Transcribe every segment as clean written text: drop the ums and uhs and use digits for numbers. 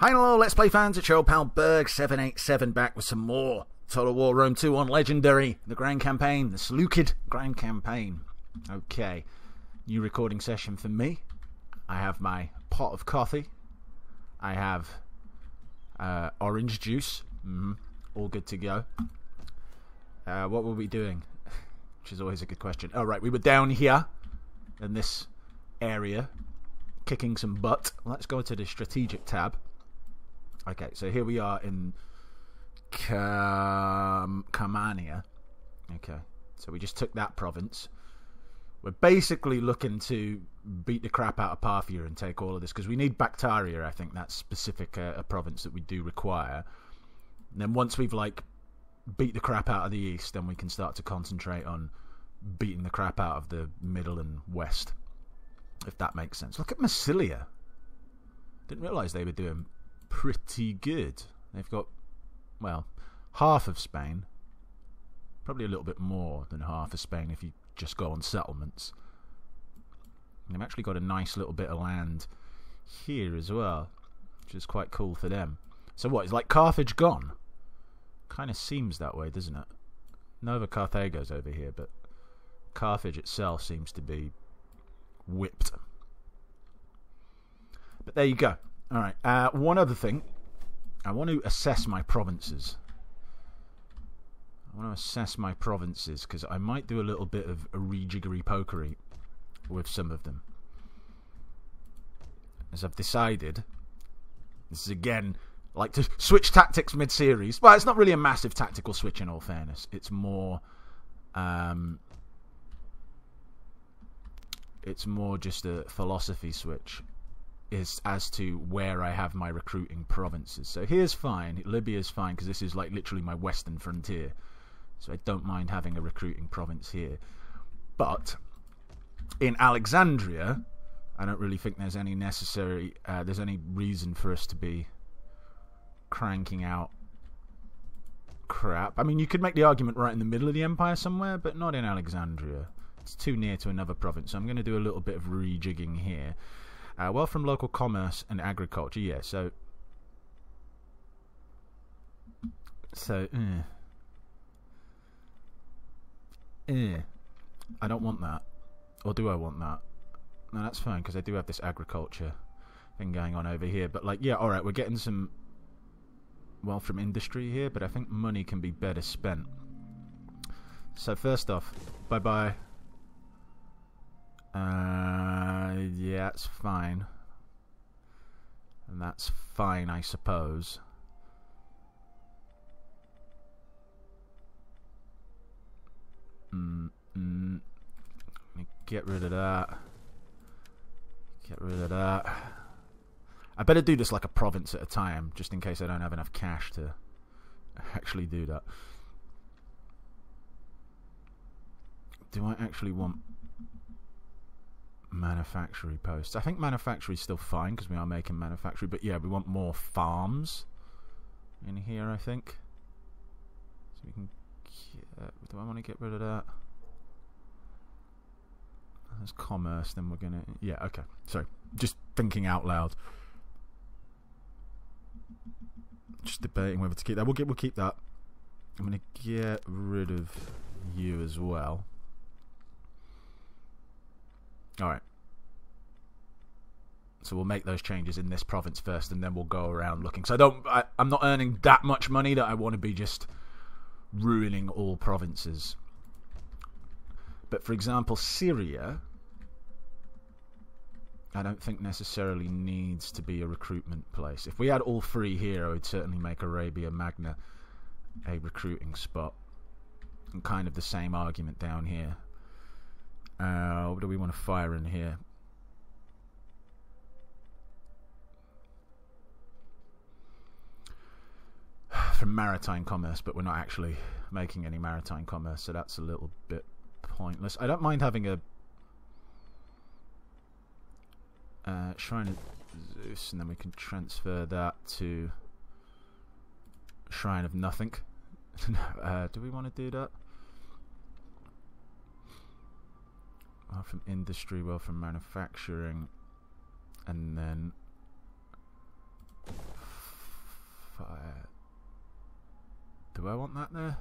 Hi and hello, Let's Play fans, it's your pal Berg787 back with some more Total War Rome 2 on Legendary, the Grand Campaign, the Seleucid Grand Campaign. Okay, new recording session for me. I have my pot of coffee. I have orange juice. All good to go. What were we doing? Which is always a good question. Oh right, we were down here in this area, kicking some butt. Let's go to the strategic tab. Okay, so here we are in Carmania. Okay, so we just took that province. We're basically looking to beat the crap out of Parthia and take all of this, because we need Bactaria. I think that's specific a province that we do require. And then once we've beat the crap out of the east, then we can start to concentrate on beating the crap out of the middle and west, if that makes sense. Look at Massilia. Didn't realise they were doing pretty good. They've got, well, half of Spain, probably a little bit more than half of Spain if you just go on settlements. And they've actually got a nice little bit of land here as well, which is quite cool for them. So what, is Carthage gone? Kind of seems that way, doesn't it? Nova Carthago's over here, but Carthage itself seems to be whipped. But there you go. Alright, one other thing. I want to assess my provinces. Because I might do a little bit of a rejiggery pokery with some of them. As I've decided, this is again like to switch tactics mid-series. Well, it's not really a massive tactical switch in all fairness. It's more just a philosophy switch as to where I have my recruiting provinces. So here's fine. Libya's fine because this is literally my western frontier. So I don't mind having a recruiting province here. But in Alexandria, I don't really think there's any there's any reason for us to be cranking out crap. I mean, you could make the argument right in the middle of the empire somewhere, but not in Alexandria. It's too near to another province, so I'm going to do a little bit of rejigging here. Well, from local commerce and agriculture, yeah, so I don't want that. Or do I want that? No, that's fine, because I do have this agriculture thing going on over here. But, yeah, alright, we're getting some wealth from industry here, but I think money can be better spent. So, first off, bye-bye. Yeah, that's fine. And that's fine, I suppose. Get rid of that. Get rid of that. I better do this like a province at a time, just in case I don't have enough cash to actually do that. Do I actually want manufactory posts? I think manufactory is still fine because we are making manufactory, but yeah, we want more farms in here, I think. So we can do I want to get rid of that? There's commerce, then we're gonna, yeah, okay, sorry, just thinking out loud, just debating whether to keep that. We'll keep that. I'm gonna get rid of you as well. Alright, so we'll make those changes in this province first, and then we'll go around looking. So I'm not earning that much money that I want to be just ruining all provinces. But for example, Syria, I don't think necessarily needs to be a recruitment place. If we had all three here, I would certainly make Arabia Magna a recruiting spot. And kind of the same argument down here. What do we want to fire in here? From maritime commerce, but we're not actually making any maritime commerce, so that's a little bit pointless. I don't mind having a Shrine of Zeus, and then we can transfer that to Shrine of Nothing. Do we want to do that? Well, from industry, well, from manufacturing, and then I want that there?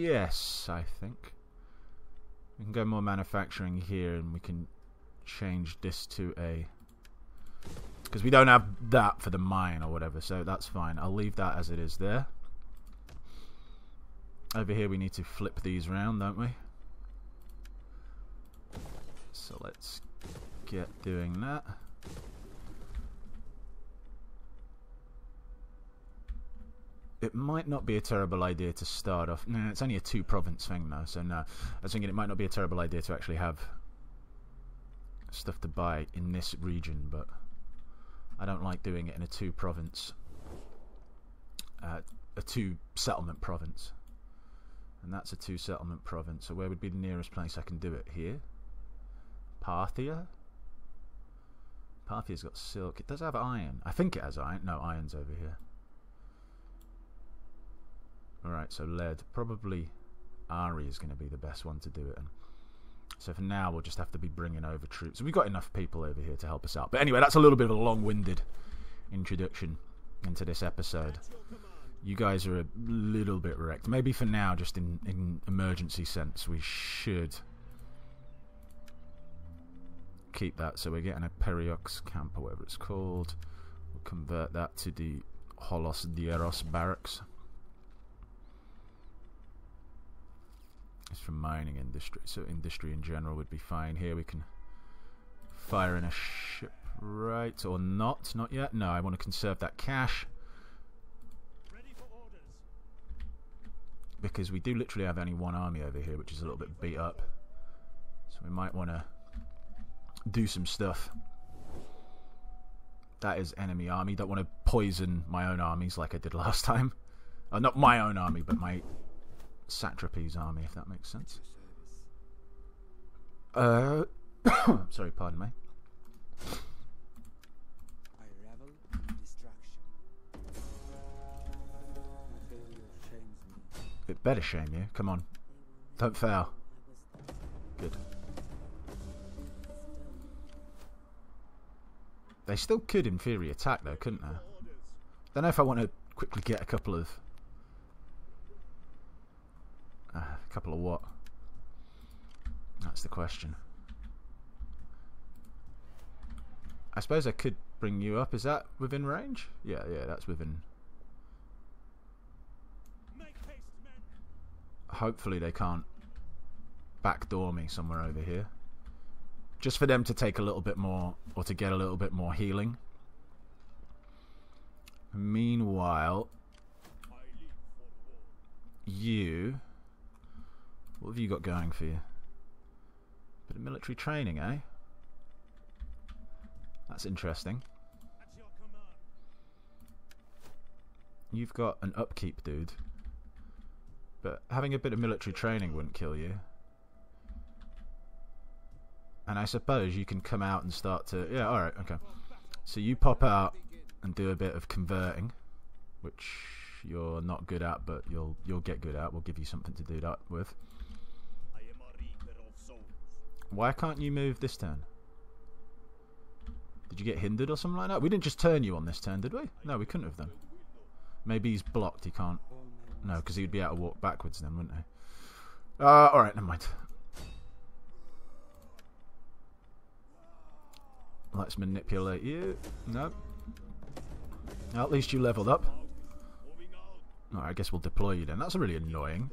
Yes, I think. We can go more manufacturing here, and we can change this to a... because we don't have that for the mine or whatever, so that's fine. I'll leave that as it is there. Over here we need to flip these round, don't we? So let's get doing that. It might not be a terrible idea to start off... no, it's only a 2-province thing though, so no. I was thinking it might not be a terrible idea to actually have stuff to buy in this region, but I don't like doing it in a 2-province... a 2-settlement province. And that's a 2-settlement province, so where would be the nearest place I can do it? Here? Parthia? Parthia's got silk. It does have iron. I think it has iron. No, iron's over here. Alright, so lead. Probably Ari is going to be the best one to do it in. So for now, we'll just have to be bringing over troops. We've got enough people over here to help us out. But anyway, that's a little bit of a long-winded introduction into this episode. You guys are a little bit wrecked. Maybe for now, just in emergency sense, we should keep that. So we're getting a Periox camp, or whatever it's called. We'll convert that to the Holos Dieros barracks. It's from mining industry, so industry in general would be fine. Here we can fire in a ship, right? Or not yet. No, I want to conserve that cash. Because we do literally have only one army over here, which is a little bit beat up. So we might want to do some stuff. That is enemy army. Don't want to poison my own armies like I did last time. Not my own army, but my satrapy's army, if that makes sense. Sorry, pardon me. It better shame you. Come on. Don't fail. Good. They still could, in theory, attack, though, couldn't they? Don't know if I want to quickly get a couple of... what? That's the question. I suppose I could bring you up. Is that within range? Yeah, that's within... Hopefully they can't backdoor me somewhere over here. Just for them to take a little bit more, or to get a little bit more healing. Meanwhile, you... what have you got going for you? Bit of military training, eh? That's interesting. You've got an upkeep, dude. But having a bit of military training wouldn't kill you. And I suppose you can come out and start to... yeah, alright, okay. So you pop out and do a bit of converting, which you're not good at, but you'll get good at. We'll give you something to do that with. Why can't you move this turn? Did you get hindered or something like that? We didn't just turn you on this turn, did we? No, we couldn't have done. Maybe he's blocked, he can't... no, because he'd be able to walk backwards then, wouldn't he? Alright, never mind. Let's manipulate you. No. At least you leveled up. Alright, I guess we'll deploy you then. That's really annoying.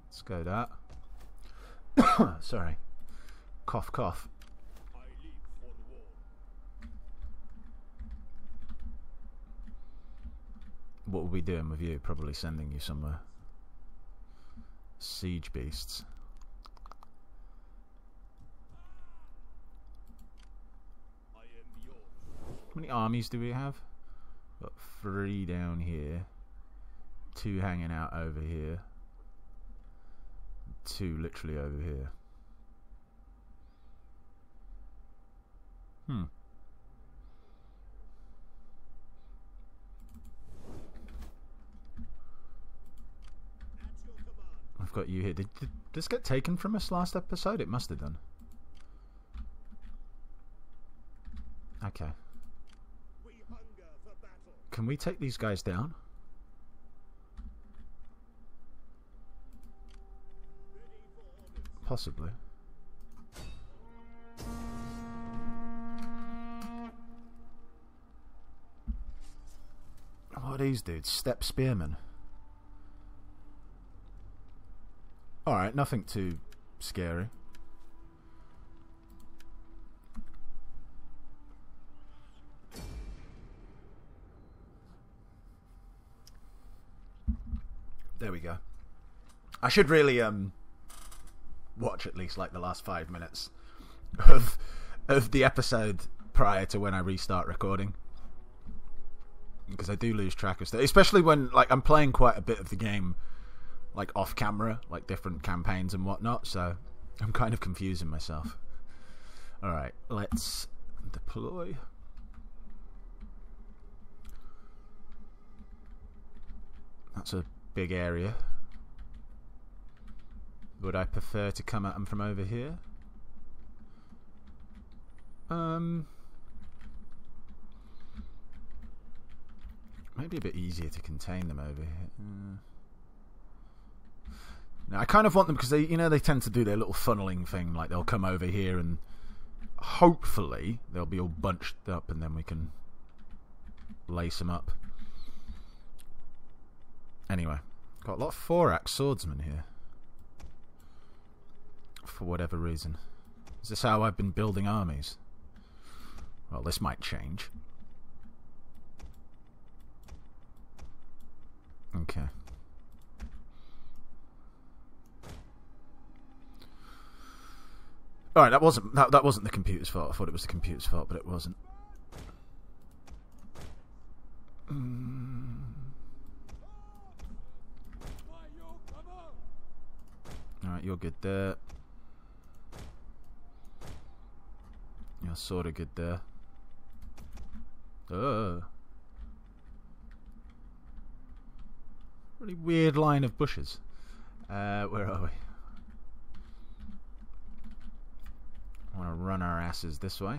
Let's go that. Sorry. Cough, cough. What will we doing with you? Probably sending you somewhere. Siege beasts. How many armies do we have? Got 3 down here. 2 hanging out over here. 2 literally over here. I've got you here. Did this get taken from us last episode? It must have done. Okay. Can we take these guys down? Possibly. What are these dudes? Step spearmen. Alright, nothing too scary. There we go. I should really watch at least like the last 5 minutes of the episode prior to when I restart recording, because I do lose track of stuff, especially when like I'm playing quite a bit of the game like off camera, like different campaigns and whatnot, so I'm kind of confusing myself. Alright, let's deploy. That's a big area. Would I prefer to come at them from over here? Maybe a bit easier to contain them over here. Now I kind of want them, because they, you know, they tend to do their little funneling thing. Like they'll come over here and hopefully they'll be all bunched up, and then we can lace them up. Anyway, got a lot of 4-axe swordsmen here. For whatever reason. Is this how I've been building armies? Well, this might change. Okay. Alright, that wasn't the computer's fault. I thought it was the computer's fault, but it wasn't. Alright, you're good there. You're sort of good there. Really weird line of bushes. Where are we? I want to run our asses this way.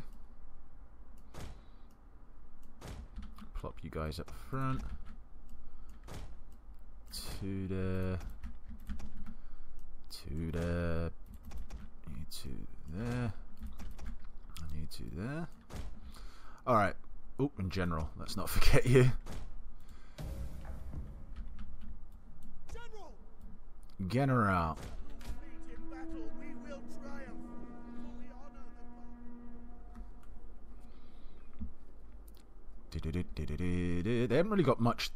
Plop you guys up front. To the... You two there. And you two there. Alright. Oh, and General. Let's not forget you. General. They haven't really got much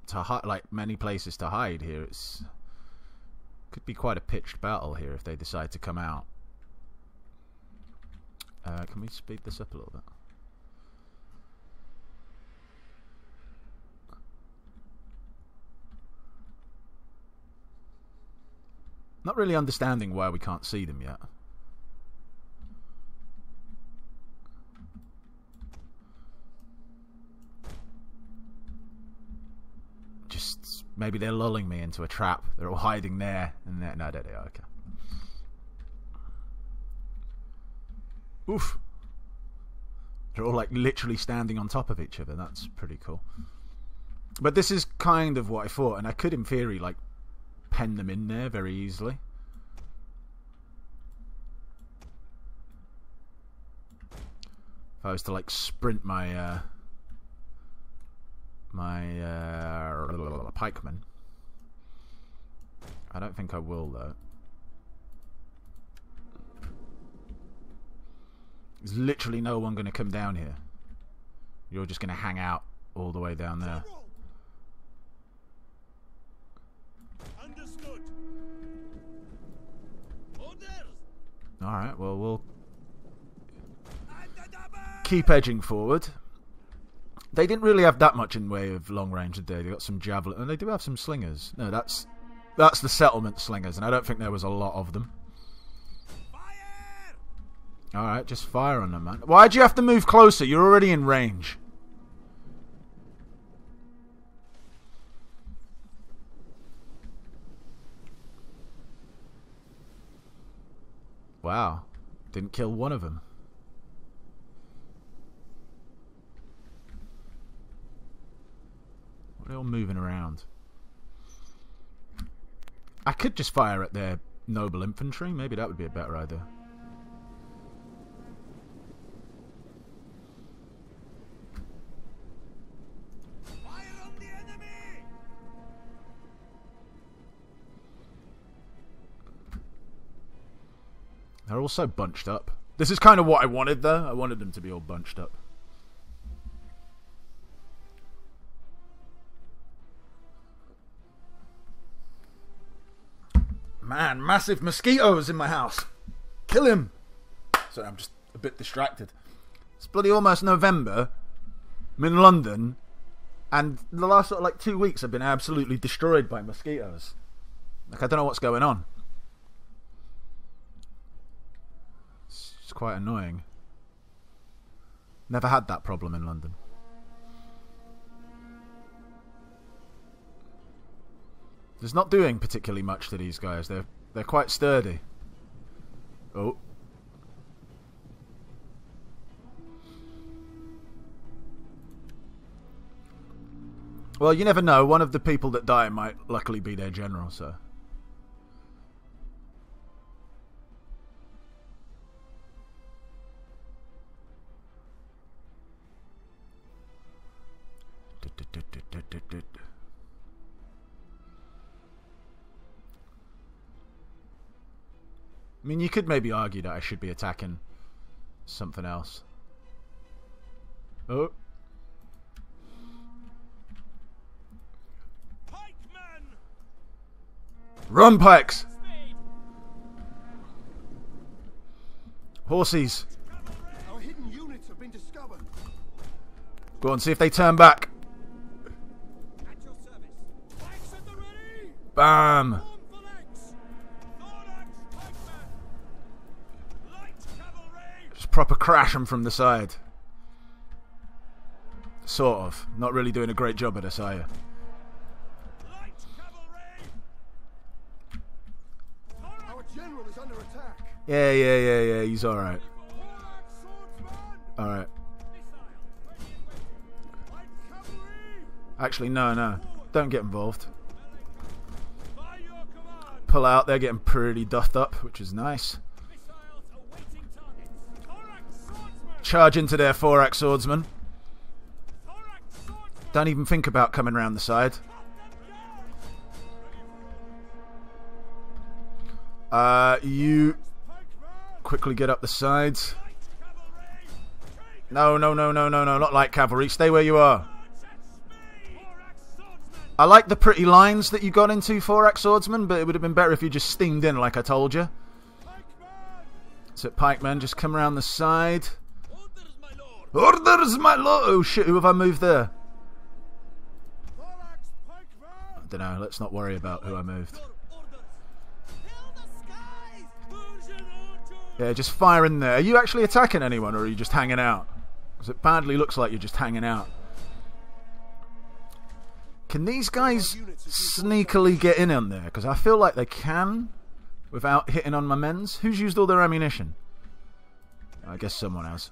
to hide, like many places to hide here. It's could be quite a pitched battle here if they decide to come out. Can we speed this up a little bit? Not really understanding why we can't see them yet. Just maybe they're lulling me into a trap. They're all hiding there and there. No, there they are. Okay. Oof. They're all like literally standing on top of each other. That's pretty cool. But this is kind of what I thought, and I could in theory like pen them in there very easily. If I was to like sprint my pikemen. I don't think I will though. There's literally no one going to come down here. You're just going to hang out all the way down there. Understood. Orders. Alright, well, we'll keep edging forward. They didn't really have that much in way of long range, did they? They got some javelin, and they do have some slingers. No, that's the settlement slingers, and I don't think there was a lot of them. Alright, just fire on them, man. Why'd you have to move closer? You're already in range. Wow. Didn't kill one of them. What are they all moving around? I could just fire at their noble infantry. Maybe that would be a better idea. Fire on the enemy! They're all so bunched up. This is kind of what I wanted, though. I wanted them to be all bunched up. Man, massive mosquitoes in my house. Kill him. Sorry, I'm just a bit distracted. It's bloody almost November. I'm in London. And the last sort of like 2 weeks have been absolutely destroyed by mosquitoes. Like, I don't know what's going on. It's quite annoying. Never had that problem in London. It's not doing particularly much to these guys. They're quite sturdy. Oh. Well, you never know. One of the people that die might luckily be their general, so. I mean, you could maybe argue that I should be attacking something else. Oh. Pikemen! Run, pikes! Horsies. Our hidden units have been discovered. Go on, see if they turn back. At your service. Pikes at the ready! Bam! Form phalanx! Thorax pikemen! Light cavalry! Just proper crash them from the side. Sort of. Not really doing a great job at this, are you? Light cavalry! Our general is under attack. Yeah. He's alright. Thorax swordsman! Alright. Light cavalry! Actually, no. Don't get involved. By your command! Pull out. They're getting pretty duffed up, which is nice. Missiles awaiting targets. Thorax swordsman! Charge into their thorax swordsman. Thorax swordsman! Don't even think about coming round the side. You quickly get up the sides. No, not like cavalry. Stay where you are. I like the pretty lines that you got into, Thorax Swordsman, but it would have been better if you just steamed in like I told you. So, pikemen, just come around the side. Orders, my lord! Oh shit, who have I moved there? I don't know, let's not worry about who I moved. Yeah, just fire in there. Are you actually attacking anyone, or are you just hanging out? Because it badly looks like you're just hanging out. Can these guys sneakily get in on there? Because I feel like they can, without hitting on my men's. Who's used all their ammunition? I guess someone has.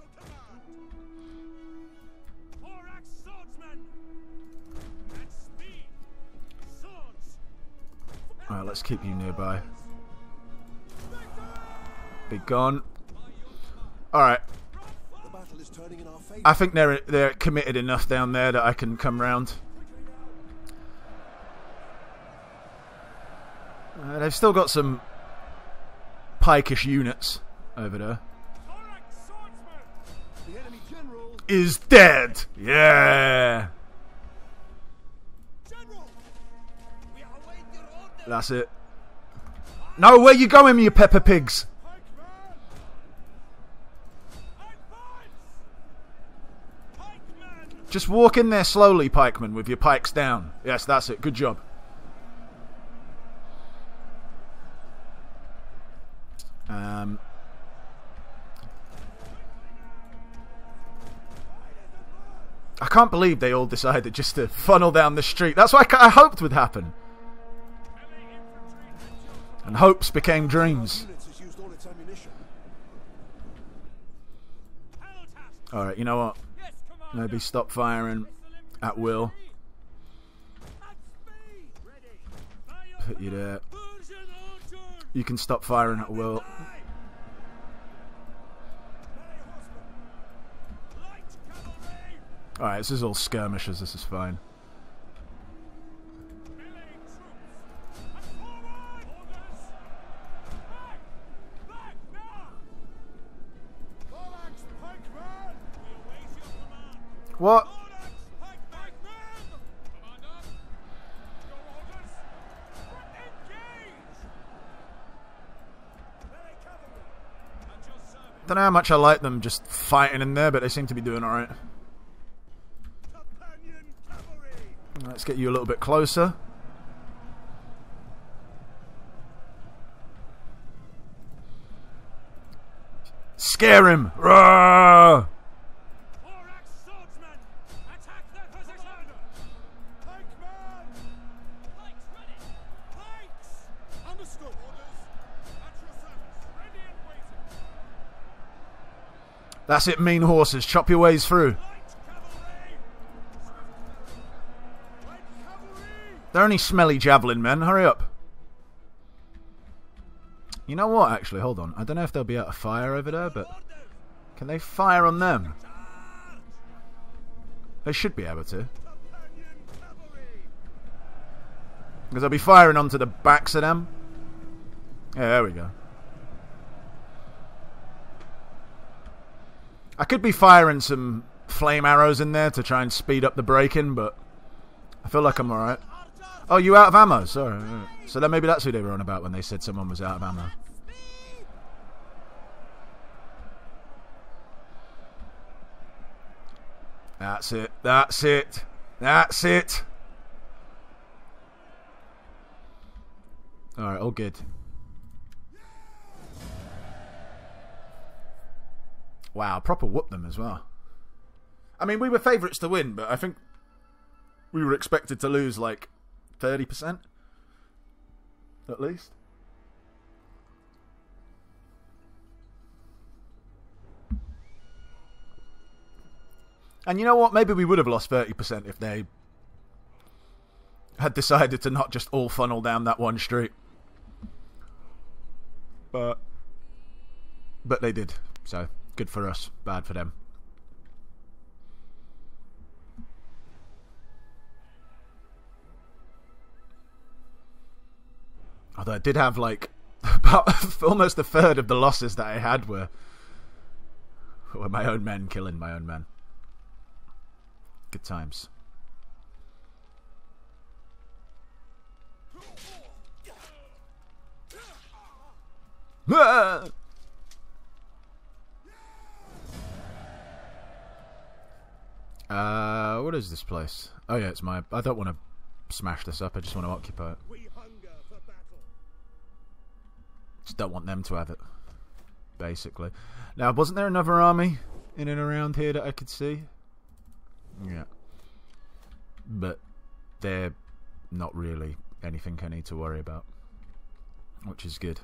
Alright, let's keep you nearby. Be gone. Alright. I think they're committed enough down there that I can come round. They've still got some pikish units over there. Is dead! Yeah! That's it. No, where you going, you Peppa Pigs? Just walk in there slowly, pikemen, with your pikes down. Yes, that's it. Good job. I can't believe they all decided just to funnel down the street. That's what I hoped would happen. And hopes became dreams. Alright, you know what? Yes, Commander. Maybe stop firing at will. At speed. Ready. Put you there. Persian archer. You can stop firing at will. Light cavalry. Alright, this is all skirmishes, this is fine. Melee troops. And forward. Orders. Back now. Phalanx pikemen. We await your command. What? Phalanx pikemen. Commander. Your orders. Engage. Melee cavalry. At your service. Don't know how much I like them just fighting in there, but they seem to be doing alright. Companion cavalry. Let's get you a little bit closer. Scare him! Roar! Thorax swordsmen. Attack their position. Pikemen. Pikes ready. Pikes. Understood. Orders. At your service. Ready and waiting. That's it, mean horses. Chop your ways through. Light cavalry. Light cavalry. They're only smelly javelin men. Hurry up. You know what, actually? Hold on. I don't know if they'll be able to fire over there, but... Can they fire on them? They should be able to. Companion cavalry. Because I'll be firing onto the backs of them. Yeah, there we go. I could be firing some flame arrows in there to try and speed up the break-in, but... I feel like I'm alright. Oh, you out of ammo? Sorry. So then maybe that's who they were on about when they said someone was out of ammo. That's it. That's it. That's it. Alright, all good. Wow, proper whoop them as well. I mean, we were favourites to win, but I think we were expected to lose like 30%. At least. And you know what? Maybe we would have lost 30% if they had decided to not just all funnel down that one street. But they did. So, good for us. Bad for them. Although I did have like about almost a third of the losses that I had were my own men killing my own men. Good times. Ah! What is this place? Oh yeah, it's my... I don't want to smash this up, I just want to occupy it. We hunger for battle. Just don't want them to have it, basically. Now, wasn't there another army in and around here that I could see? Yeah. But they're not really anything I need to worry about, which is good.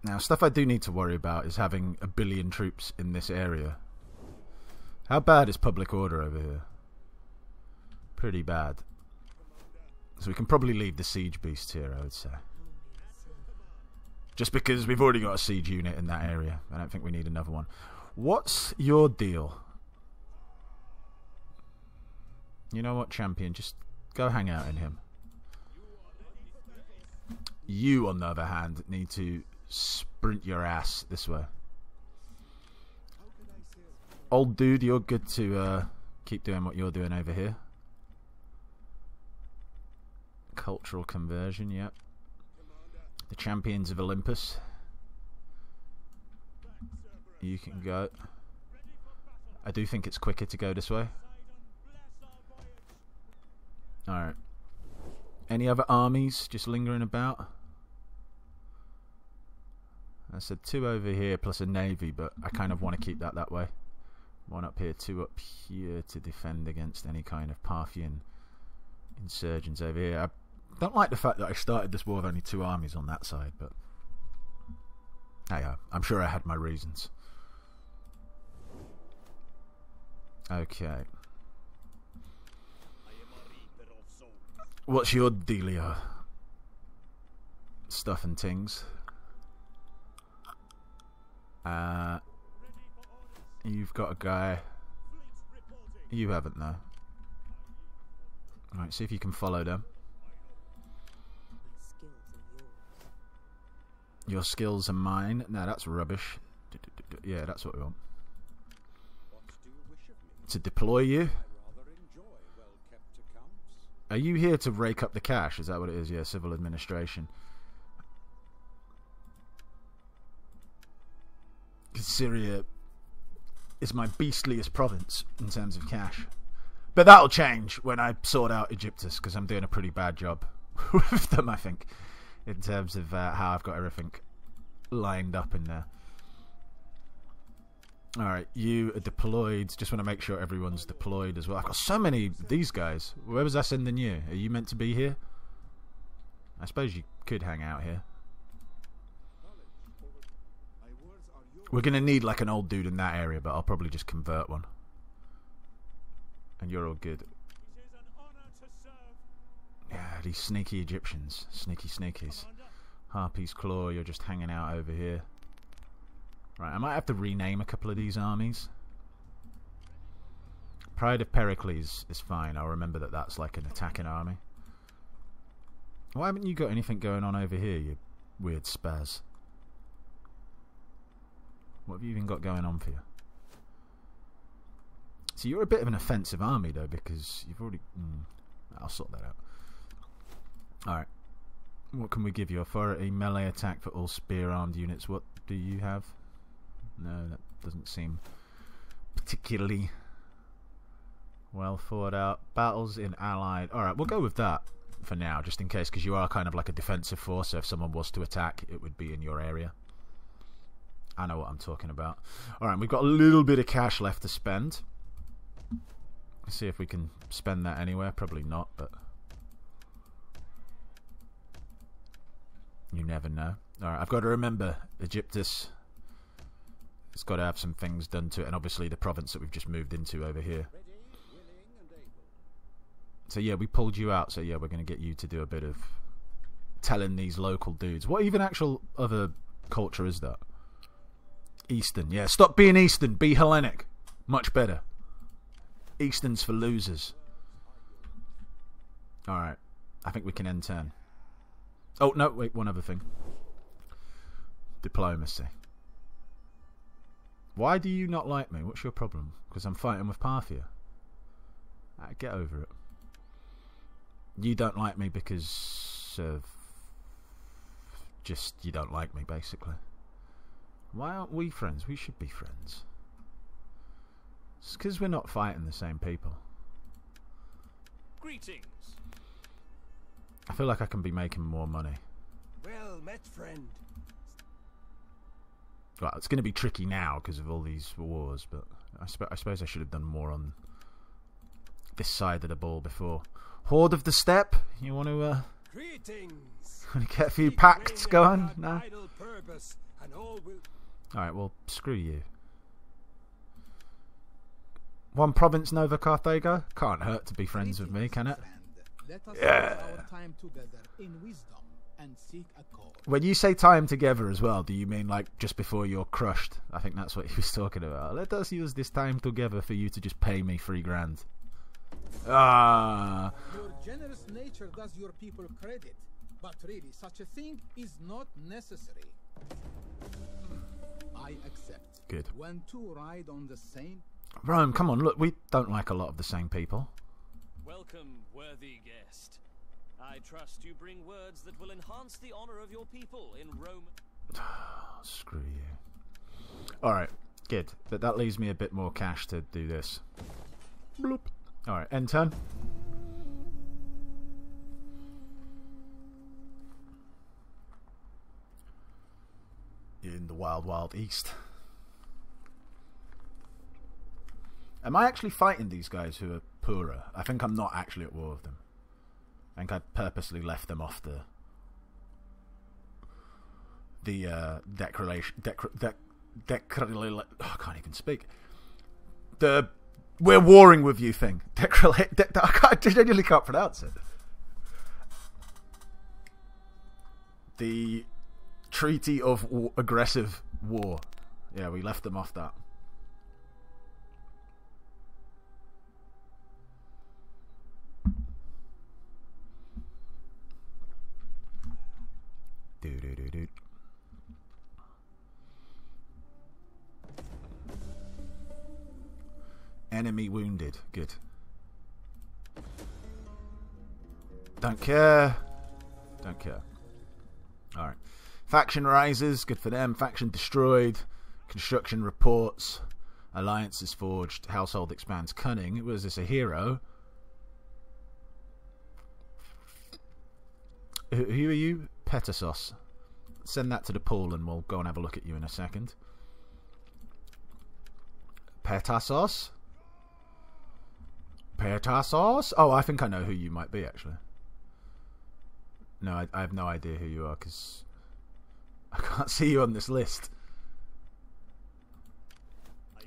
Now, stuff I do need to worry about is having 1 billion troops in this area. How bad is public order over here? Pretty bad. So we can probably leave the siege beasts here, I would say. Just because we've already got a siege unit in that area. I don't think we need another one. What's your deal? You know what, champion? Just go hang out in him. You, on the other hand, need to sprint your ass this way. Old dude, you're good to keep doing what you're doing over here. Cultural conversion, yep. The champions of Olympus. You can go. I do think it's quicker to go this way. Alright. Any other armies just lingering about? I said 2 over here plus a navy, but I kind of want to keep that way. 1 up here, 2 up here to defend against any kind of Parthian insurgents over here. I don't like the fact that I started this war with only 2 armies on that side, but Hey, I'm sure I had my reasons. Okay. What's your dealio? Stuff and things. You've got a guy. You haven't though. Alright, see if you can follow them. Your skills are mine. No, that's rubbish. Yeah, that's what we want. To deploy you? Are you here to rake up the cash? Is that what it is? Yeah, civil administration. Syria is my beastliest province in terms of cash. But that'll change when I sort out Egyptus, because I'm doing a pretty bad job with them, I think, in terms of how I've got everything lined up in there. Alright, you are deployed. Just want to make sure everyone's deployed as well. I've got so many of these guys. Where was I sending you? Are you meant to be here? I suppose you could hang out here. We're going to need like an old dude in that area, but I'll probably just convert one. And you're all good. Yeah, these sneaky Egyptians. Sneaky sneakies. Harpy's Claw, you're just hanging out over here. Right, I might have to rename a couple of these armies. Pride of Pericles is fine. I'll remember that that's like an attacking army. Why haven't you got anything going on over here, you weird spaz? What have you even got going on for you? So you're a bit of an offensive army though, because you've already... I'll sort that out. Alright. What can we give you? Authority, melee attack for all spear-armed units. What do you have? No, that doesn't seem particularly well thought out. Battles in allied... Alright, we'll go with that for now, just in case, because you are kind of like a defensive force, so if someone was to attack, it would be in your area. I know what I'm talking about. Alright, we've got a little bit of cash left to spend. Let's see if we can spend that anywhere. Probably not, but you never know. Alright, I've got to remember Egyptus. It's got to have some things done to it, and obviously the province that we've just moved into over here. So yeah, we pulled you out, so yeah, we're going to get you to do a bit of telling these local dudes. What even actual other culture is that? Eastern, yeah. Stop being Eastern, be Hellenic. Much better. Eastern's for losers. Alright, I think we can end turn. Oh, no, wait, one other thing. Diplomacy. Why do you not like me? What's your problem? Because I'm fighting with Parthia. Get over it. You don't like me because of... just, you don't like me, basically. Why aren't we friends? We should be friends. It's because we're not fighting the same people. Greetings. I feel like I can be making more money. Well met, friend. Well, it's going to be tricky now because of all these wars, but I suppose I should have done more on this side of the ball before. Horde of the Steppe, you want to Greetings. get a few pacts going? No? Purpose, and all will... Alright, well, screw you. One province, Nova Carthago? Can't hurt to be friends with me, can it? Let us Yeah. spend our time together in wisdom and seek accord. When you say time together as well, do you mean like just before you're crushed? I think that's what he was talking about. Let us use this time together for you to just pay me $3,000. Ah. Your generous nature does your people credit, but really such a thing is not necessary. I accept. Good. When two ride on the same... Rome, come on, look, we don't like a lot of the same people. Welcome, worthy guest. I trust you bring words that will enhance the honor of your people in Rome. Screw you. Alright, good. But that leaves me a bit more cash to do this. Bloop. Alright, end turn. In the wild, wild east. Am I actually fighting these guys who are poorer? I think I'm not actually at war with them. I think I purposely left them off the declaration. I can't even speak. The "we're warring with you" thing. I genuinely can't pronounce it. The Treaty of Aggressive War. Yeah, we left them off that. Do. Enemy wounded. Good. Don't care. Don't care. Alright. Faction rises. Good for them. Faction destroyed. Construction reports. Alliance is forged. Household expands. Cunning. Was this a hero? Who are you? Petasos. Send that to the pool and we'll go and have a look at you in a second. Petasos? Petasos? Oh, I think I know who you might be, actually. No, I have no idea who you are, because I can't see you on this list.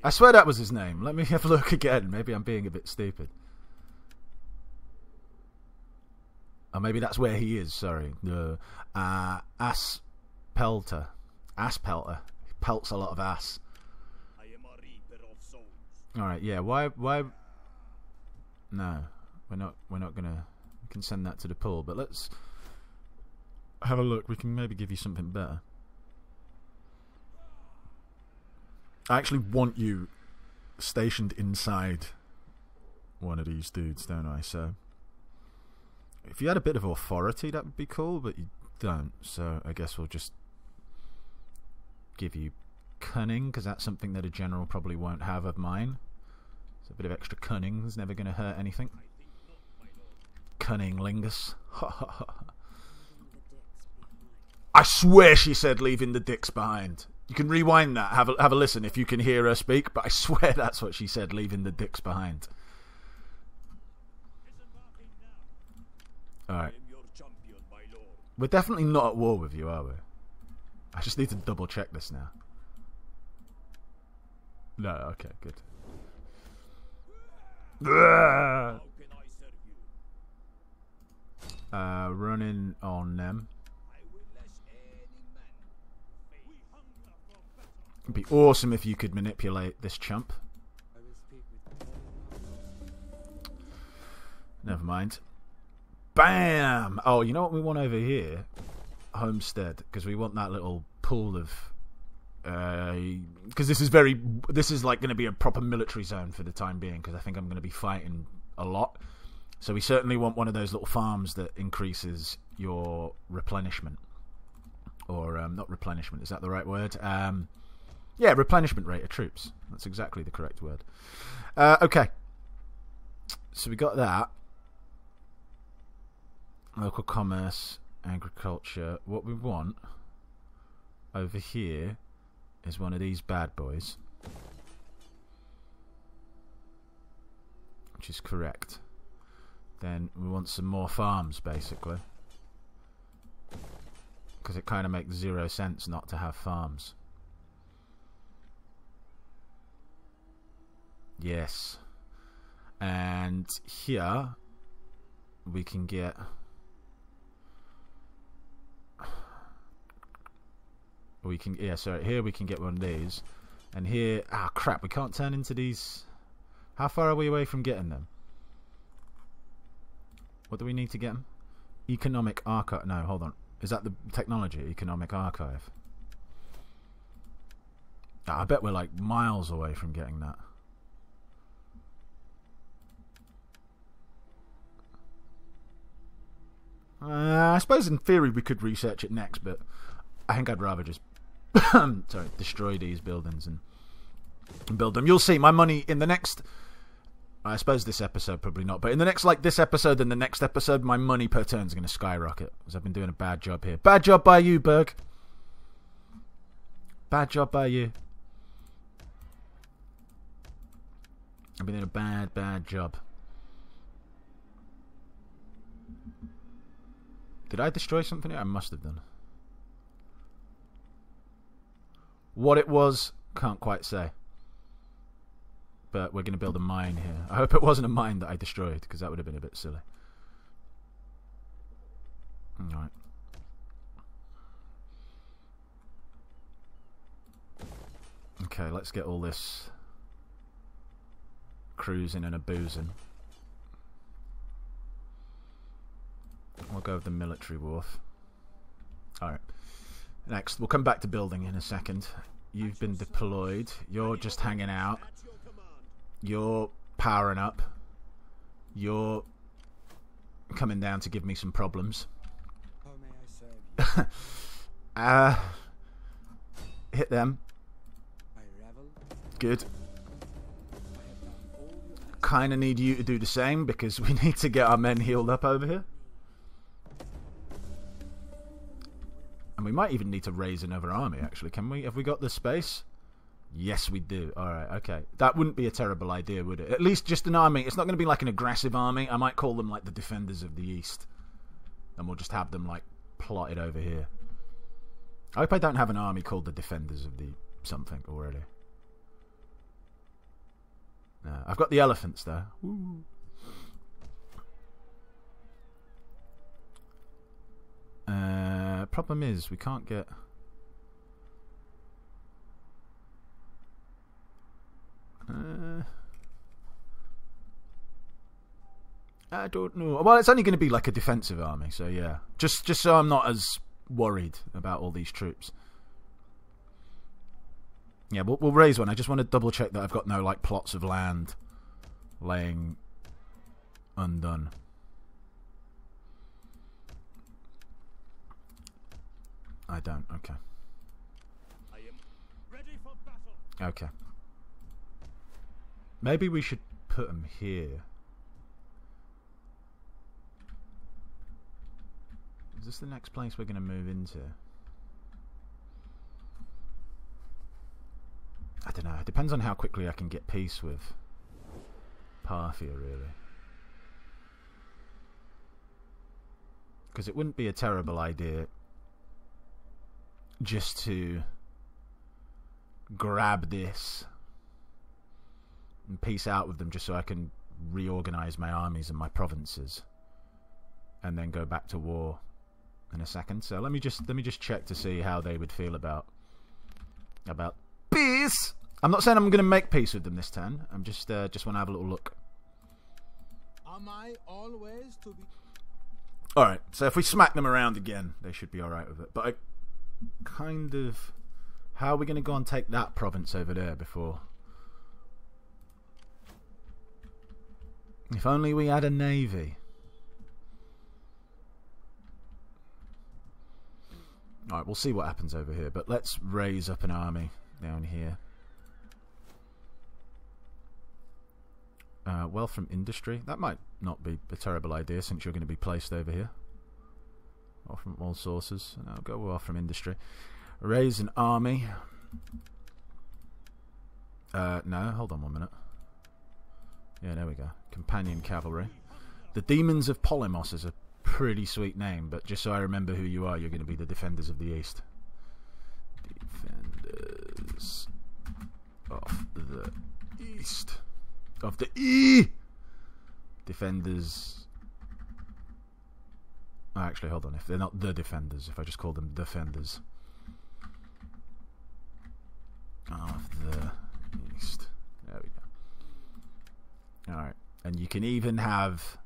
I swear that was his name. Let me have a look again. Maybe I'm being a bit stupid. Or maybe that's where he is, sorry. Ass Pelter. Ass Pelter. He pelts a lot of ass. Alright, yeah, why no, we're not gonna, we can send that to the pool, but let's have a look. We can maybe give you something better. I actually want you stationed inside one of these dudes, don't I? So if you had a bit of authority, that would be cool, but you don't, so I guess we'll just give you cunning, because that's something that a general probably won't have of mine. So a bit of extra cunning is never going to hurt anything. Cunning lingus. I swear she said leaving the dicks behind. You can rewind that, have a listen if you can hear her speak, but I swear that's what she said, leaving the dicks behind. Alright. We're definitely not at war with you, are we? I just need to double check this now. No, okay, good. Running on them. It'd be awesome if you could manipulate this chump. Never mind. Bam! Oh, you know what we want over here? Homestead, because we want that little pool of... because this is like going to be a proper military zone for the time being, because I think I'm going to be fighting a lot. So we certainly want one of those little farms that increases your replenishment. Or, not replenishment, is that the right word? Yeah, replenishment rate of troops. That's exactly the correct word. Okay. So we got that. Local commerce, agriculture. What we want over here is one of these bad boys, which is correct. Then we want some more farms, basically, because it kind of makes 0 sense not to have farms. Yes. And here we can get... here we can get one of these. And here... Ah, crap, we can't turn into these... How far are we away from getting them? What do we need to get them? Economic archive... No, hold on. Is that the technology? Economic archive. Ah, I bet we're like miles away from getting that. I suppose in theory we could research it next, but I think I'd rather just destroy these buildings and build them. You'll see my money in the next... I suppose this episode probably not, but in the next, like this episode and the next episode, my money per turn is going to skyrocket, because I've been doing a bad job here. Bad job by you, Berg. Bad job by you. I've been doing a bad job. Did I destroy something here? I must have done. What it was, can't quite say. But we're going to build a mine here. I hope it wasn't a mine that I destroyed, because that would have been a bit silly. Alright. Okay, let's get all this cruising and a boozing. We'll go with the military wharf. Alright. Next, we'll come back to building in a second. You've been deployed. You're just hanging out. You're powering up. You're coming down to give me some problems. How may I serve you? Hit them. I revel. Good. I have done all you asked. Kind of need you to do the same because we need to get our men healed up over here. And we might even need to raise another army, actually. Can we? Have we got the space? Yes, we do. Alright, okay. That wouldn't be a terrible idea, would it? At least just an army. It's not going to be like an aggressive army. I might call them like the Defenders of the East. And we'll just have them like plotted over here. I hope I don't have an army called the Defenders of the something already. No, I've got the elephants though. Woo. Problem is we can't get. I don't know. Well, it's only going to be like a defensive army, so yeah. Just so I'm not as worried about all these troops. Yeah, we'll raise one. I just want to double check that I've got no like plots of land laying undone. I don't. Okay. I am ready for battle. Okay. Maybe we should put them here. Is this the next place we're going to move into? I don't know. It depends on how quickly I can get peace with Parthia, really. Because it wouldn't be a terrible idea just to grab this and peace out with them, just so I can reorganize my armies and my provinces, and then go back to war in a second. So let me just check to see how they would feel about peace. I'm not saying I'm going to make peace with them this turn. I'm just want to have a little look. Am I always to be? All right. So if we smack them around again, they should be all right with it. But I kind of, how are we going to go and take that province over there before? If only we had a navy. Alright, we'll see what happens over here. But let's raise up an army down here. Wealth from industry. That might not be a terrible idea since you're going to be placed over here. Or from all sources. I'll go wealth from industry. Raise an army. No, hold on 1 minute. Yeah, there we go. Companion cavalry. The Demons of Polymos is a pretty sweet name, but just so I remember who you are, you're going to be the Defenders of the East. Defenders of the East. Of the E! Defenders. Oh, actually, hold on. If they're not the Defenders, if I just call them Defenders of the East. There we go. Alright. And you can even have...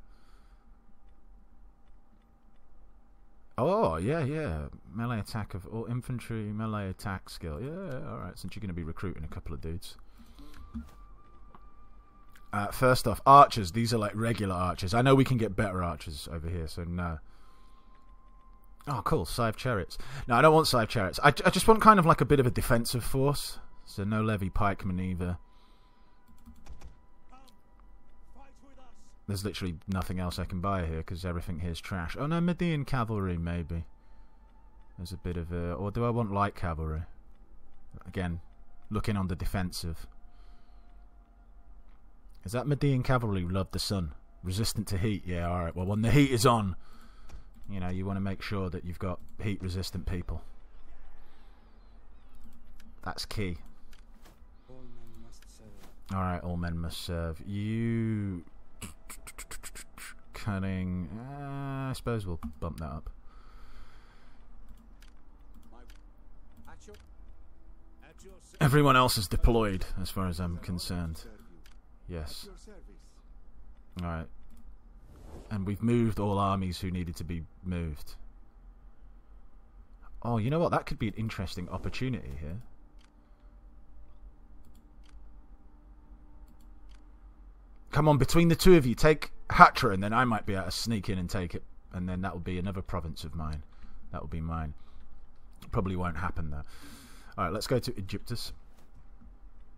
Oh, yeah. Melee attack of all infantry, melee attack skill. Yeah, alright. Since you're going to be recruiting a couple of dudes. First off, archers. These are like regular archers. I know we can get better archers over here, so no. Oh, cool. Scythe chariots. No, I don't want scythe chariots. I just want kind of like a bit of a defensive force. So no levy pikemen either. There's literally nothing else I can buy here because everything here is trash. Oh no, Median cavalry maybe. There's a bit of a... Or do I want light cavalry? Again, looking on the defensive. Is that Median cavalry love the sun? Resistant to heat? Yeah, alright. Well, when the heat is on, you know, you want to make sure that you've got heat resistant people. That's key. All men must serve. Alright, all men must serve. You... Cunning... I suppose we'll bump that up. Everyone else is deployed, as far as I'm concerned. Yes. Alright. And we've moved all armies who needed to be moved. Oh, you know what? That could be an interesting opportunity here. Come on, between the two of you, take Hatra, and then I might be able to sneak in and take it. And then that will be another province of mine. That will be mine. Probably won't happen, though. Alright, let's go to Egyptus.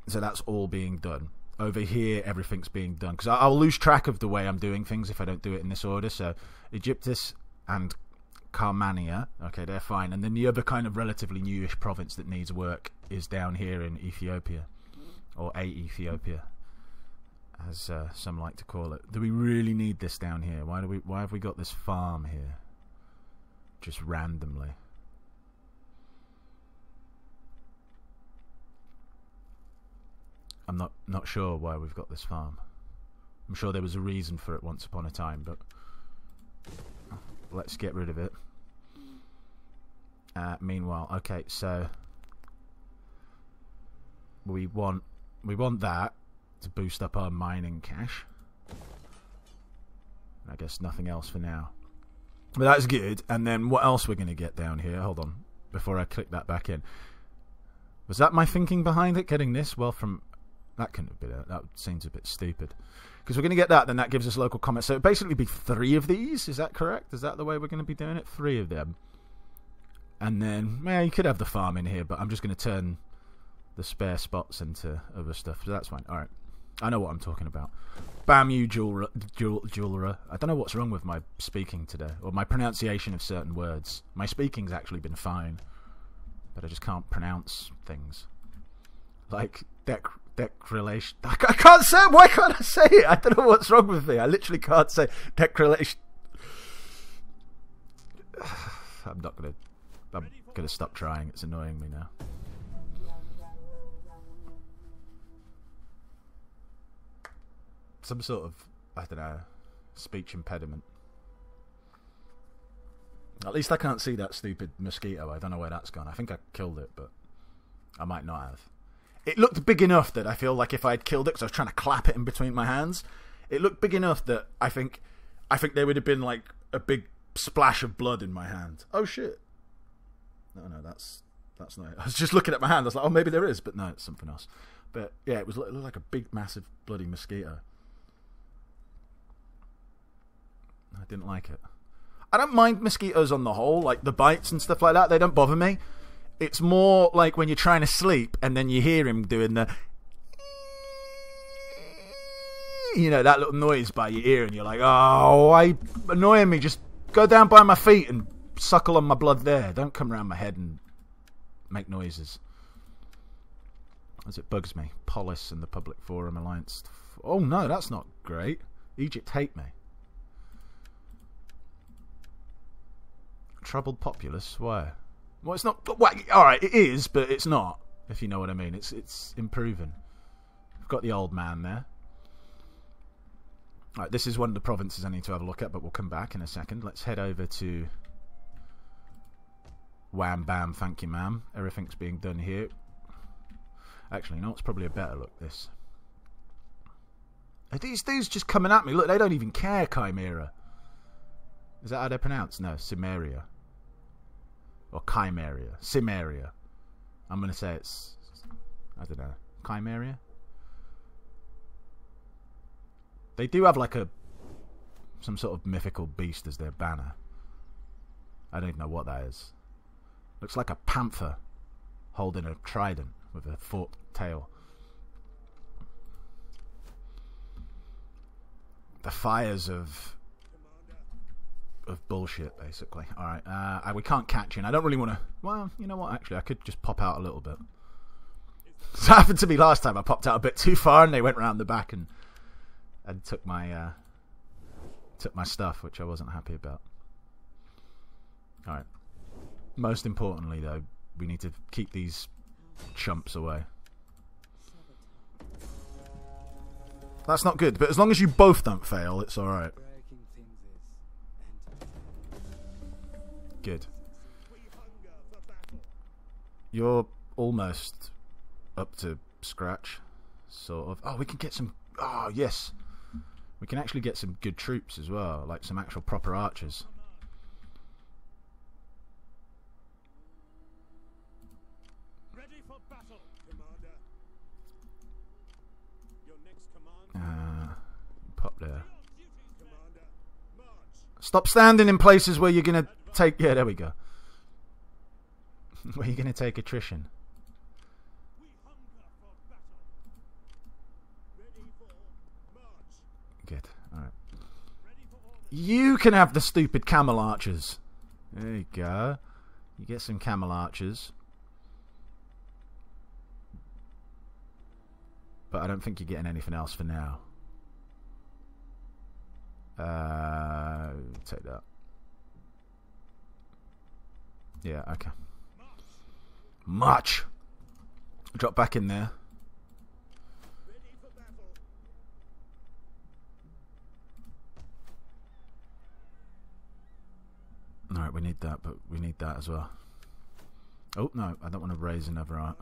So that's all being done. Over here, everything's being done. Because I'll lose track of the way I'm doing things if I don't do it in this order. So, Egyptus and Carmania. Okay, they're fine. And then the other kind of relatively newish province that needs work is down here in Ethiopia. Or Ethiopia, as some like to call it. Do we really need this down here? Why have we got this farm here? Just randomly. I'm not sure why we've got this farm. I'm sure there was a reason for it once upon a time, but let's get rid of it. Meanwhile, okay, so we want that to boost up our mining cash. I guess nothing else for now. But that's good. And then what else we're going to get down here? Hold on, before I click that back in. Was that my thinking behind it? Getting this? Well, from... That couldn't have been it. That seems a bit stupid. Because we're going to get that, then that gives us local commerce. So it'd basically be 3 of these. Is that correct? Is that the way we're going to be doing it? 3 of them. And then, you could have the farm in here, but I'm just going to turn the spare spots into other stuff. So that's fine. Alright. I know what I'm talking about. Bam, you jeweler. I don't know what's wrong with my speaking today. Or my pronunciation of certain words. My speaking's actually been fine. But I just can't pronounce things. Like, declaration. I can't say it. Why can't I say it? I don't know what's wrong with me. I literally can't say declaration. I'm gonna stop trying. It's annoying me now. Some sort of, I don't know, speech impediment. At least I can't see that stupid mosquito. I don't know where that's gone. I think I killed it, but I might not have. It looked big enough that I feel like if I'd killed it, because I was trying to clap it in between my hands, it looked big enough that I think there would have been like a big splash of blood in my hand. Oh shit! No, that's not it. I was just looking at my hand. I was like, oh, maybe there is, but no, it's something else. But yeah, it looked like a big, massive, bloody mosquito. I didn't like it. I don't mind mosquitoes on the whole, like the bites and stuff like that. They don't bother me. It's more like when you're trying to sleep and then you hear him doing the, that little noise by your ear, and you're like, oh, annoying me. Just go down by my feet and suckle on my blood there. Don't come around my head and make noises. As it bugs me. Polis and the Public Forum Alliance. Oh no, that's not great. Egypt hate me. Troubled populace? Why? Well, it's not... Well, alright, it is, but it's not, if you know what I mean. It's improving. We've got the old man there. Alright, this is one of the provinces I need to have a look at, but we'll come back in a second. Let's head over to... Wham bam, thank you ma'am. Everything's being done here. Actually, no, it's probably a better look, this. Are these dudes just coming at me? Look, they don't even care, Chimera. Is that how they're pronounced? No, Cimmerian. Or Chimeria. Cimmeria. I'm going to say it's... I don't know. Chimeria? They do have like some sort of mythical beast as their banner. I don't even know what that is. Looks like a panther holding a trident with a forked tail. The fires of bullshit, basically. Alright, we can't catch you, and I don't really want to... Well, you know what, actually, I could just pop out a little bit. This happened to me last time. I popped out a bit too far, and they went round the back and took my stuff, which I wasn't happy about. Alright. Most importantly, though, we need to keep these chumps away. That's not good, but as long as you both don't fail, it's alright. Good. You're almost up to scratch, sort of. Oh, we can get some... Oh, yes. We can actually get some good troops as well, like some actual proper archers. Ready for battle, Commander. Your next command. Pop there. Stop standing in places where you're gonna take... Yeah, there we go. Where you're gonna take attrition. Good. Alright. You can have the stupid camel archers. There you go. You get some camel archers. But I don't think you're getting anything else for now. Take that. Yeah, okay. March! Drop back in there. Alright, we need that, but we need that as well. Oh, no, I don't want to raise another art.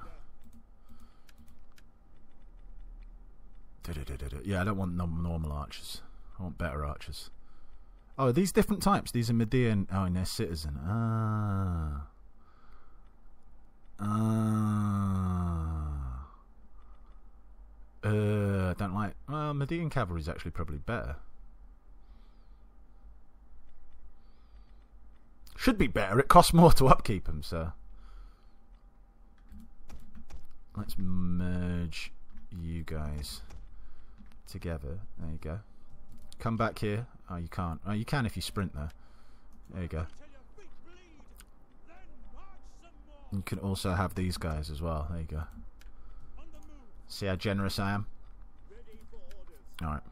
Yeah, I don't want normal archers. I want better archers. Oh, are these different types? These are Median. Oh, and they're citizen. Ah. I don't like... Well, Median cavalry is actually probably better. Should be better. It costs more to upkeep them, so... Let's merge you guys together. There you go. Come back here. Oh, you can't. Oh, you can if you sprint there. There you go. You can also have these guys as well. There you go. See how generous I am? Alright.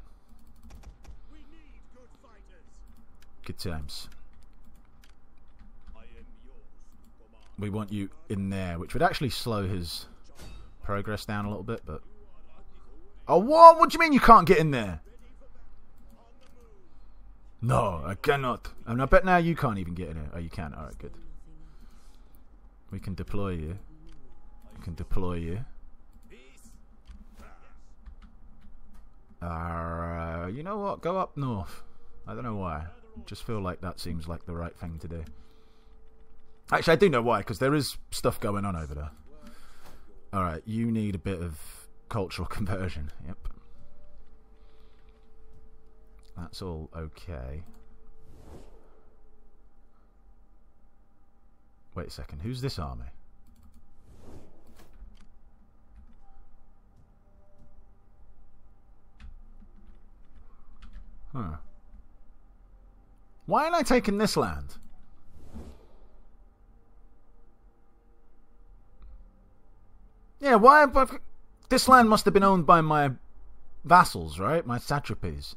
Good times. We want you in there, which would actually slow his progress down a little bit, but... Oh, what? What do you mean you can't get in there? No, I cannot. And I bet now you can't even get in it. Oh, you can. Alright, good. We can deploy you. We can deploy you. You know what? Go up north. I don't know why. I just feel like that seems like the right thing to do. Actually, I do know why, because there is stuff going on over there. Alright, you need a bit of cultural conversion. Yep. That's all okay. Wait a second, who's this army? Huh. Why ain't I taking this land? Yeah, why? This land must have been owned by my vassals, right? My satrapies.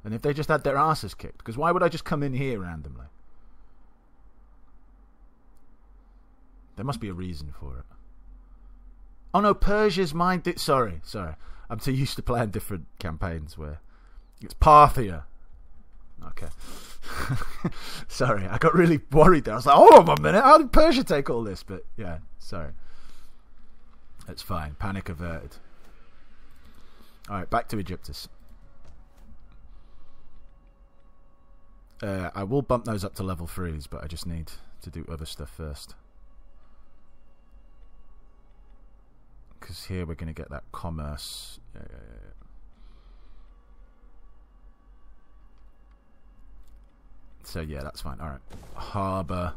And if they just had their asses kicked, because why would I just come in here randomly? There must be a reason for it. Oh no, Persia's mine. Sorry. I'm too used to playing different campaigns where it's Parthia. Okay. Sorry, I got really worried there. I was like, hold on a minute, how did Persia take all this? But yeah, sorry. It's fine. Panic averted. Alright, back to Egyptus. I will bump those up to level 3s, but I just need to do other stuff first. Because here we're going to get that commerce. Yeah. So yeah, that's fine. Alright. Harbour.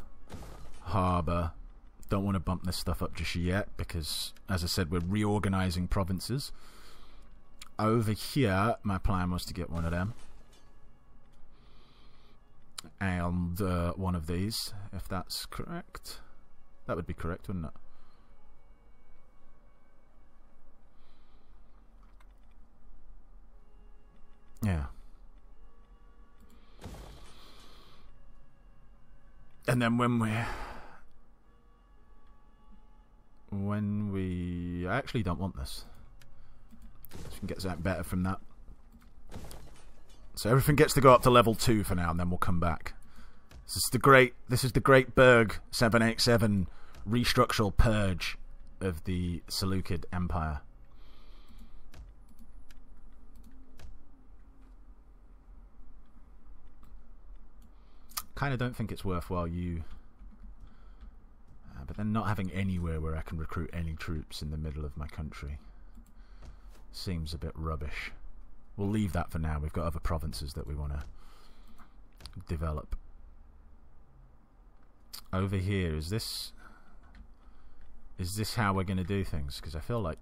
Don't want to bump this stuff up just yet, because, as I said, we're reorganising provinces. Over here, my plan was to get one of them. And one of these, if that's correct. That would be correct, wouldn't it? Yeah. And then when when we... I actually don't want this. We can get something better from that. So everything gets to go up to level 2 for now, and then we'll come back. This is the great Berg 787 restructural purge of the Seleucid Empire. Kind of don't think it's worthwhile but then not having anywhere where I can recruit any troops in the middle of my country seems a bit rubbish. We'll leave that for now. We've got other provinces that we want to develop. Over here, is this how we're going to do things? Because I feel like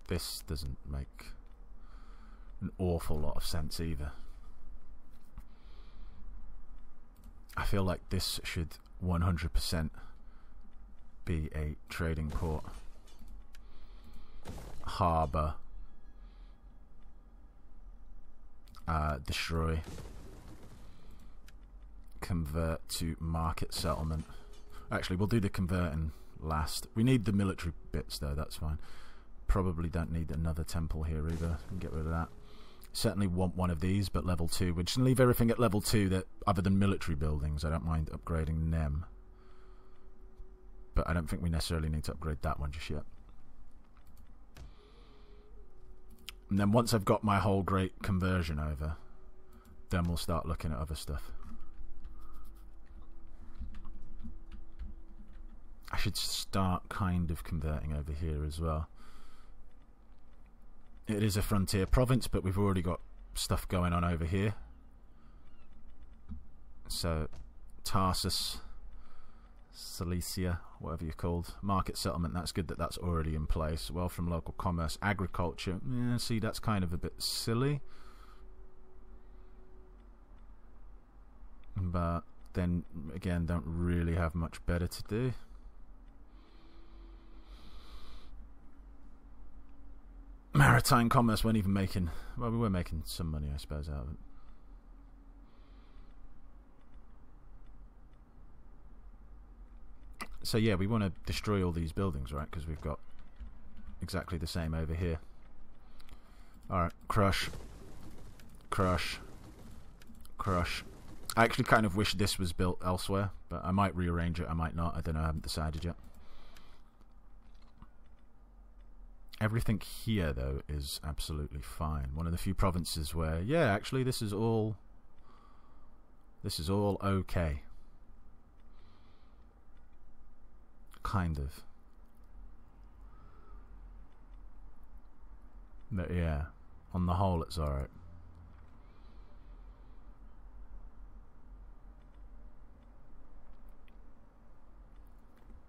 this doesn't make an awful lot of sense either. I feel like this should 100% be a trading port, harbour, destroy, convert to market settlement. Actually, we'll do the converting last. We need the military bits though, that's fine. Probably don't need another temple here either. We can get rid of that. Certainly want one of these, but level 2. We're just going to leave everything at level 2 that, other than military buildings. I don't mind upgrading them. But I don't think we necessarily need to upgrade that one just yet. And then once I've got my whole great conversion over, then we'll start looking at other stuff. I should start kind of converting over here as well. It is a frontier province, but we've already got stuff going on over here. So, Tarsus, Cilicia, whatever you're called, market settlement, that's good that that's already in place. Well, from local commerce, agriculture, yeah, see, that's kind of a bit silly. But then, again, don't really have much better to do. Maritime commerce weren't even making... Well, we were making some money, I suppose, out of it. So yeah, we want to destroy all these buildings, right? Because we've got exactly the same over here. Alright, crush. Crush. Crush. I actually kind of wish this was built elsewhere, but I might rearrange it, I might not. I don't know, I haven't decided yet. Everything here, though, is absolutely fine. One of the few provinces where, yeah, actually, this is all okay. Kind of. But yeah, on the whole, it's alright.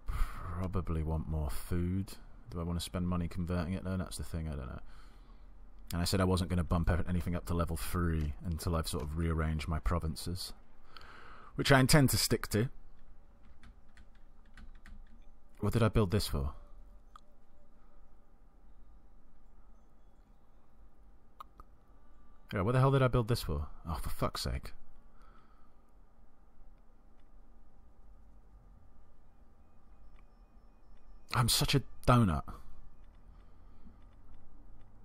Probably want more food. Do I want to spend money converting it? No, that's the thing, I don't know. And I said I wasn't going to bump anything up to level 3 until I've sort of rearranged my provinces, which I intend to stick to. What did I build this for? Yeah, what the hell did I build this for? Oh, for fuck's sake. I'm such a donut.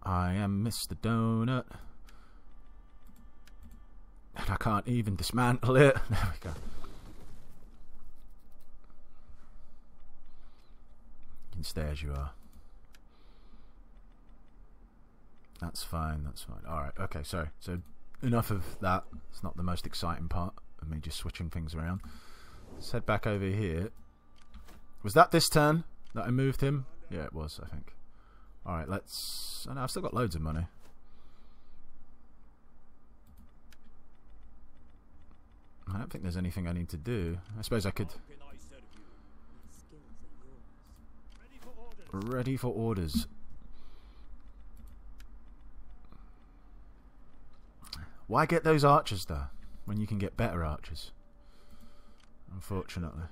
I am Mr. Donut. And I can't even dismantle it. There we go. You can stay as you are. That's fine, that's fine. Alright, okay, sorry. So, enough of that. It's not the most exciting part of me just switching things around. Let's head back over here. Was that this turn that I moved him? Yeah, it was, I think. Alright, let's... Oh, no, I've still got loads of money. I don't think there's anything I need to do. I suppose I could... Ready for orders. Why get those archers, though, when you can get better archers? Unfortunately.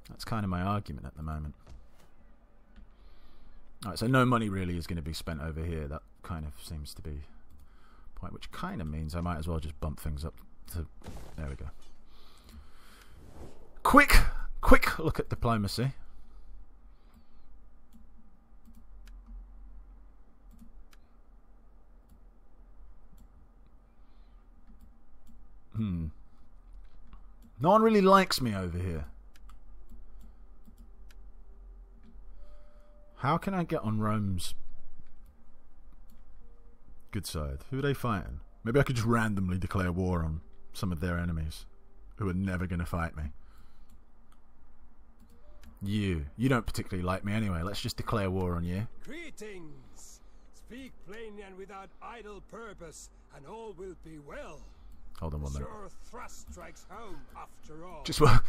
That's kind of my argument at the moment. Alright, so no money really is going to be spent over here. That kind of seems to be the point, which kind of means I might as well just bump things up to... There we go. Quick look at diplomacy. No one really likes me over here. How can I get on Rome's good side? Who are they fighting? Maybe I could just randomly declare war on some of their enemies who are never going to fight me. You don't particularly like me anyway. Let's just declare war on you. Greetings! Speak plainly and without idle purpose, and all will be well. Hold on one minute. Sure thrust strikes home after all. Just want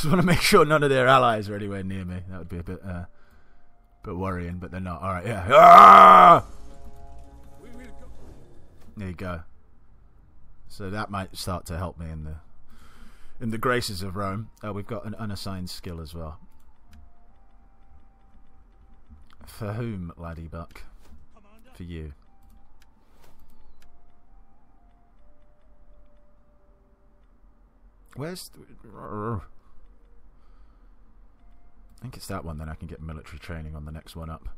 to make sure none of their allies are anywhere near me. That would be a bit worrying, but they're not. All right, yeah. Ah! We will go. There you go. So that might start to help me in the graces of Rome. We've got an unassigned skill as well. For whom, laddie buck? For you. Where's... I think it's that one, then I can get military training on the next one up.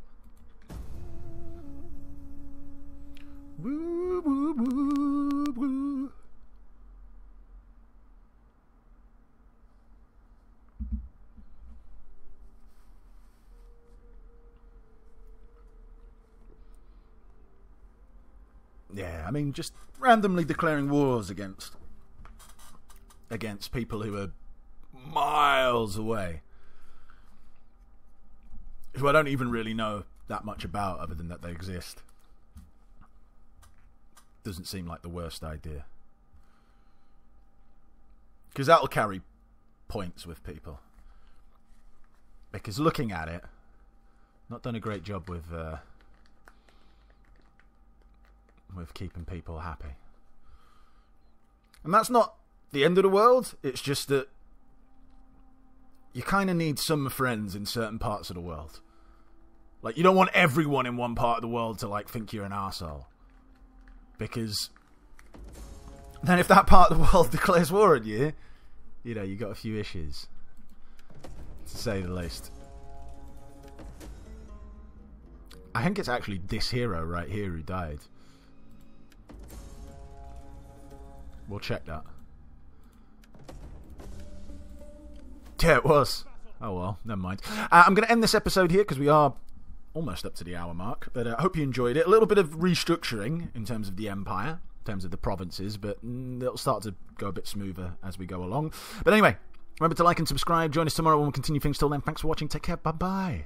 Woo, woo, woo, woo. Yeah, I mean, just randomly declaring wars against people who are miles away, who I don't even really know that much about other than that they exist. Doesn't seem like the worst idea, because that'll carry points with people, because looking at it, not done a great job with keeping people happy. And that's not the end of the world. It's just that you kind of need some friends in certain parts of the world. Like, you don't want everyone in one part of the world to, like, think you're an arsehole. Because then if that part of the world declares war on you, you know, you got a few issues, to say the least. I think it's actually this hero right here who died. We'll check that. Yeah, it was. Oh well, never mind. I'm going to end this episode here because we are almost up to the hour mark. But I hope you enjoyed it. A little bit of restructuring in terms of the empire, in terms of the provinces, but it'll start to go a bit smoother as we go along. But anyway, remember to like and subscribe. Join us tomorrow when we continue things. Till then, thanks for watching. Take care. Bye-bye.